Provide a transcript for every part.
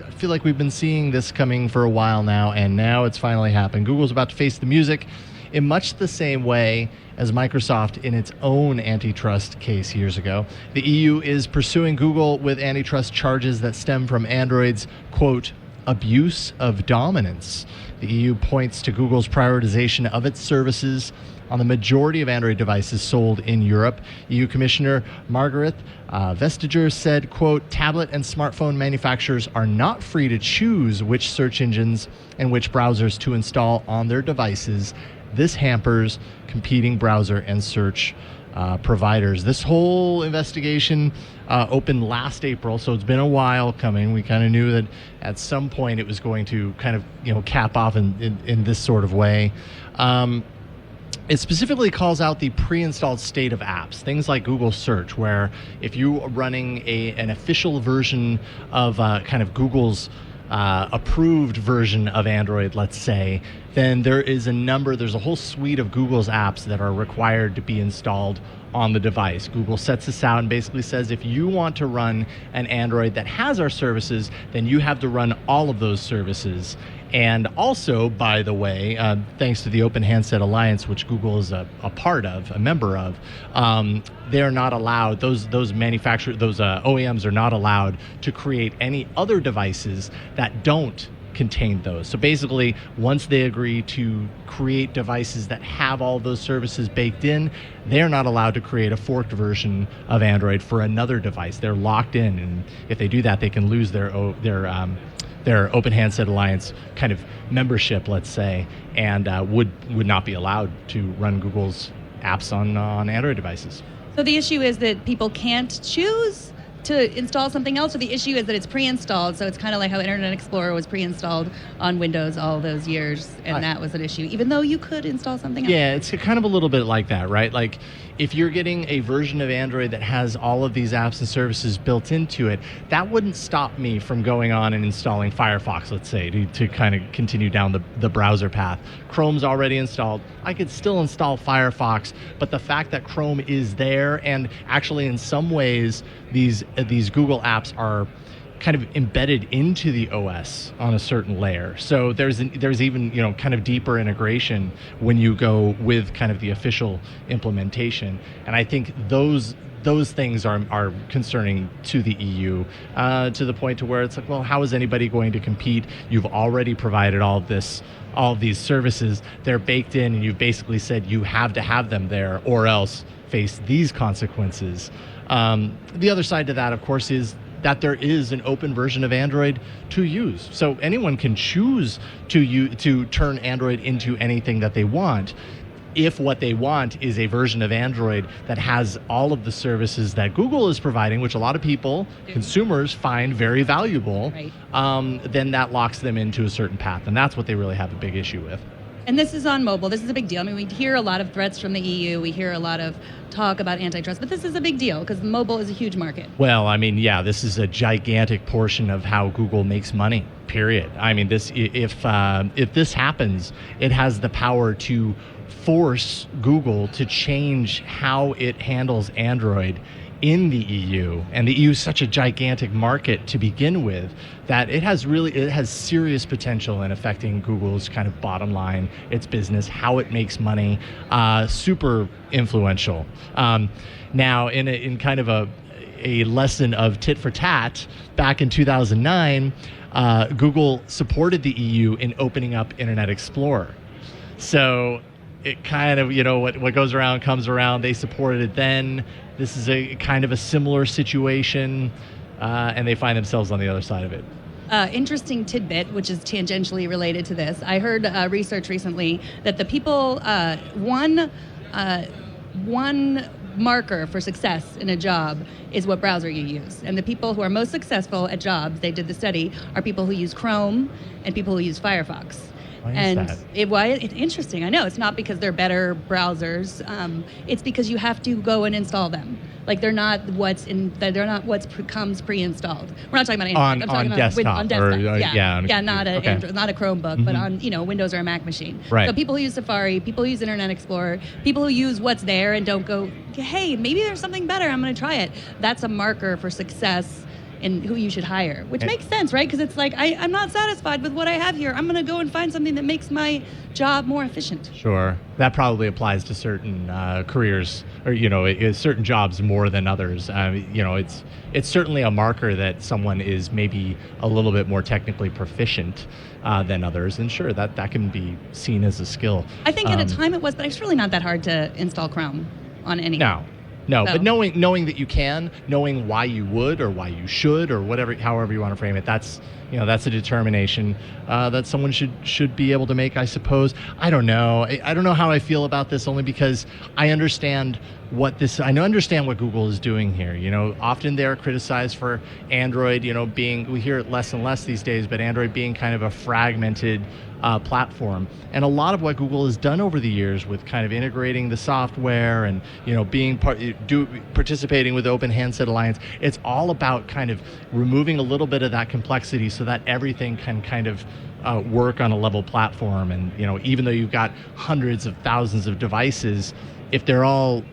I feel like we've been seeing this coming for a while now, and now it's finally happened. Google's about to face the music in much the same way as Microsoft in its own antitrust case years ago. The EU is pursuing Google with antitrust charges that stem from Android's, quote, abuse of dominance. The EU points to Google's prioritization of its services on the majority of Android devices sold in Europe. EU Commissioner Margaret Vestager said, quote, tablet and smartphone manufacturers are not free to choose which search engines and which browsers to install on their devices. This hampers competing browser and search providers. This whole investigation opened last April, so it's been a while coming. We kind of knew that at some point it was going to kind of, cap off in this sort of way. It specifically calls out the pre-installed state of apps, things like Google Search, where if you are running an official version of kind of Google's approved version of Android, let's say, then there's a whole suite of Google's apps that are required to be installed on the device. Google sets this out and basically says if you want to run an Android that has our services, then you have to run all of those services. And also, by the way, thanks to the Open Handset Alliance, which Google is a part of, a member of, they're not allowed, those OEMs are not allowed to create any other devices that don't contain those. So basically, once they agree to create devices that have all those services baked in, they're not allowed to create a forked version of Android for another device. They're locked in, and if they do that, they can lose their Open Handset Alliance kind of membership, let's say, and would not be allowed to run Google's apps on Android devices. So the issue is that people can't choose to install something else, or the issue is that it's pre-installed, so it's kind of like how Internet Explorer was pre-installed on Windows all those years, and that was an issue, even though you could install something else. Yeah, it's kind of a little bit like that, right? Like, if you're getting a version of Android that has all of these apps and services built into it, that wouldn't stop me from going on and installing Firefox, let's say, to kind of continue down the browser path. Chrome's already installed. I could still install Firefox, but the fact that Chrome is there, and actually in some ways these Google apps are kind of embedded into the OS on a certain layer. So there's even kind of deeper integration when you go with kind of the official implementation. And I think those things are concerning to the EU, to the point to where it's like, well, how is anybody going to compete? You've already provided all of these services. They're baked in, and you've basically said you have to have them there or else face these consequences. The other side to that, of course, is that there is an open version of Android to use. So anyone can choose to turn Android into anything that they want, if what they want is a version of Android that has all of the services that Google is providing, which a lot of people, consumers, find very valuable, right. Then that locks them into a certain path. And that's what they really have a big issue with. And this is on mobile. This is a big deal. I mean, we hear a lot of threats from the EU. We hear a lot of talk about antitrust, but this is a big deal because mobile is a huge market. Well, I mean, yeah, this is a gigantic portion of how Google makes money, period. I mean, if this happens, it has the power to force Google to change how it handles Android in the EU. And the EU is such a gigantic market to begin with that it has serious potential in affecting Google's kind of bottom line, its business, how it makes money, super influential. Now, in kind of a lesson of tit for tat, back in 2009, Google supported the EU in opening up Internet Explorer. So it kind of, what goes around comes around. They supported it then. This is a kind of a similar situation, and they find themselves on the other side of it. Interesting tidbit, which is tangentially related to this. I heard research recently that the people, one marker for success in a job is what browser you use. And the people who are most successful at jobs, they did the study, are people who use Chrome and people who use Firefox. It's interesting. I know it's not because they're better browsers. It's because you have to go and install them. Like they're not what comes pre-installed. We're not talking about Android. I'm talking desktop, on desktop. Not Android, not a Chromebook, but on Windows or a Mac machine. Right. So people who use Safari, people who use Internet Explorer, people who use what's there and don't go, hey, maybe there's something better. I'm going to try it. That's a marker for success in who you should hire, which makes sense, right? Because it's like, I'm not satisfied with what I have here. I'm going to go and find something that makes my job more efficient. Sure. That probably applies to certain careers or, certain jobs more than others. It's certainly a marker that someone is maybe a little bit more technically proficient than others. And sure, that can be seen as a skill. I think at a time it was, but it's really not that hard to install Chrome on any. No, but knowing that you can, knowing why you would or why you should or whatever, however you want to frame it, that's a determination that someone should be able to make, I suppose. I don't know. I don't know how I feel about this, only because I understand what Google is doing here. Often they're criticized for Android, we hear it less and less these days, but Android being kind of a fragmented platform. And a lot of what Google has done over the years with kind of integrating the software and, being participating with Open Handset Alliance, it's all about kind of removing a little bit of that complexity so that everything can kind of work on a level platform. And, even though you've got hundreds of thousands of devices, if they're all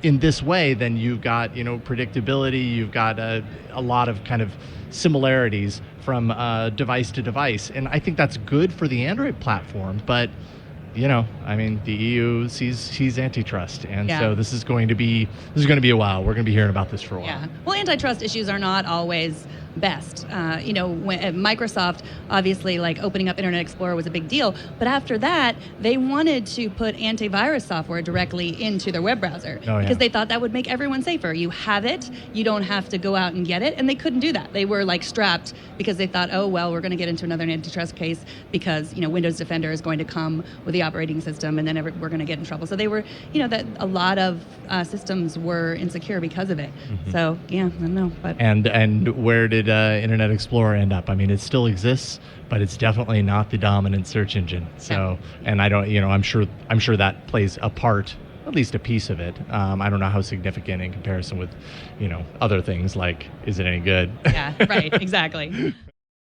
in this way, then you've got, predictability, you've got a lot of kind of similarities from device to device. And I think that's good for the Android platform, but the EU sees antitrust, and so this is going to be a while. We're going to be hearing about this for a while. Yeah. Well, antitrust issues are not always best. When at Microsoft, obviously, like opening up Internet Explorer was a big deal, but after that, they wanted to put antivirus software directly into their web browser because they thought that would make everyone safer. You have it, you don't have to go out and get it, and they couldn't do that. They were like strapped because they thought, oh well, we're going to get into another antitrust case because Windows Defender is going to come with the operating system, and then we're going to get in trouble. So they were, that a lot of systems were insecure because of it. Mm-hmm. So I don't know, but and where did Internet Explorer end up? I mean, it still exists, but it's definitely not the dominant search engine. So, and I don't, I'm sure that plays a part, at least a piece of it. I don't know how significant in comparison with, other things like, is it any good? Yeah, right, exactly.